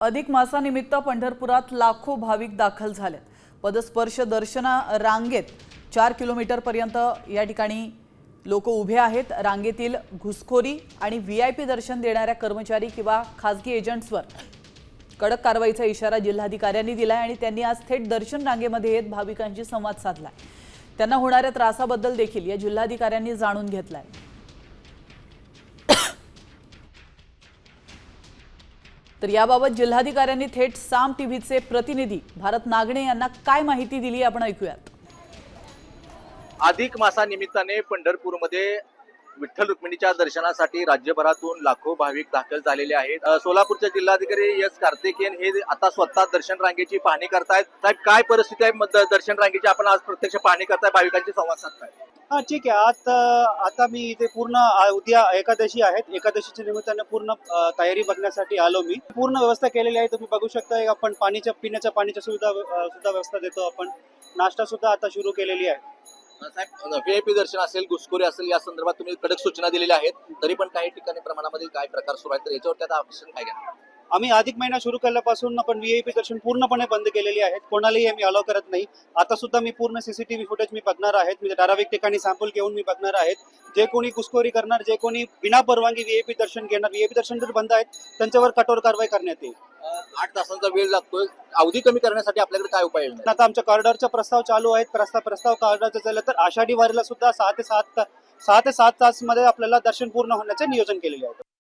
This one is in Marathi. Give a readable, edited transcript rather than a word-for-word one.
अधिक मासानिमित्त पंढरपुरात लाखो भाविक दाखल झालेत। पदस्पर्श दर्शना रांगेत 4 किलोमीटरपर्यंत या ठिकाणी लोक उभे आहेत। रांगेतील घुसखोरी आणि व्हीआयपी दर्शन देणाऱ्या कर्मचारी किंवा खासगी एजंट्सवर कडक कारवाईचा इशारा जिल्हाधिकाऱ्यांनी दिलाय आणि त्यांनी आज थेट दर्शन रांगेमध्ये येत भाविकांशी संवाद साधलाय। त्यांना होणाऱ्या त्रासाबद्दल देखील या जिल्हाधिकाऱ्यांनी जाणून घेतलाय। तर याबाबत जिल्हाधिकाऱ्यांनी थेट साम टीव्हीचे प्रतिनिधी भारत नागणे यांना काय माहिती दिली आपण ऐकूयात। अधिक मासानिमित्ताने पंढरपूरमध्ये विठ्ठल रुक्मिणीच्या दर्शनासाठी राज्यभरातून लाखो भाविक दाखल झालेले आहेत। सोलापूरचे जिल्हाधिकारी एस कार्तिकेयन हे आता स्वतः दर्शन रांगेची पाहणी करतायत। साहेब, काय परिस्थिती आहे दर्शन रांगेची? आपण आज प्रत्यक्ष पाहणी करताय, भाविकांची संवाद साधताय। हाँ ठीक है। आता मी इथे पूर्ण उद्या एकादशी आहेत। एकादशीच्या निमित्ताने पूर्ण तयारी बघण्यासाठी आलो मी। पूर्ण व्यवस्था केलेली आहे। तुम्ही बघू शकता आपण पिण्याच्या पाण्याची सुद्धा व्यवस्था देतो आपण। नाश्ता सुद्धा आता सुरू केलेली आहे। साहेब, व्हीआयपी दर्शन असेल, घुसखोरी असेल, या संदर्भात तुम्ही कडक सूचना दिलेल्या आहेत, तरी पण काही ठिकाणी प्रमाणामध्ये काय प्रकार सुरू आहेत, तर याच्यावर आता ऍक्शन काय घ्या? आम्ही अधिक महिना सुरू केल्यापासून आपण व्हीआयपी दर्शन पूर्णपणे बंद केलेली आहेत। कोणालाही आम्ही अलाव करत नाही। आता सुद्धा मी पूर्ण सीसीटीव्ही फुटेज मी बघणार आहेत। म्हणजे ठराविक ठिकाणी सॅम्पल घेऊन मी बघणार आहेत। जे कोणी घुसखोरी करणार, जे कोणी बिना परवानगी व्हीआयपी दर्शन घेणार, व्हीआयपी दर्शन जर बंद आहेत त्यांच्यावर कठोर कारवाई करण्यात येईल। 8 तासांचा वेळ लागतोय, अवधी कमी करण्यासाठी आपल्याकडे काय उपाय आहे? आता आमच्या कॉरिडॉरचा प्रस्ताव चालू आहेत। प्रस्ताव कॉरिडॉरचा झाला तर आषाढी वारीला सुद्धा 6 ते 7 तास मध्ये आपल्याला दर्शन पूर्ण होण्याचे नियोजन केलेले आहे।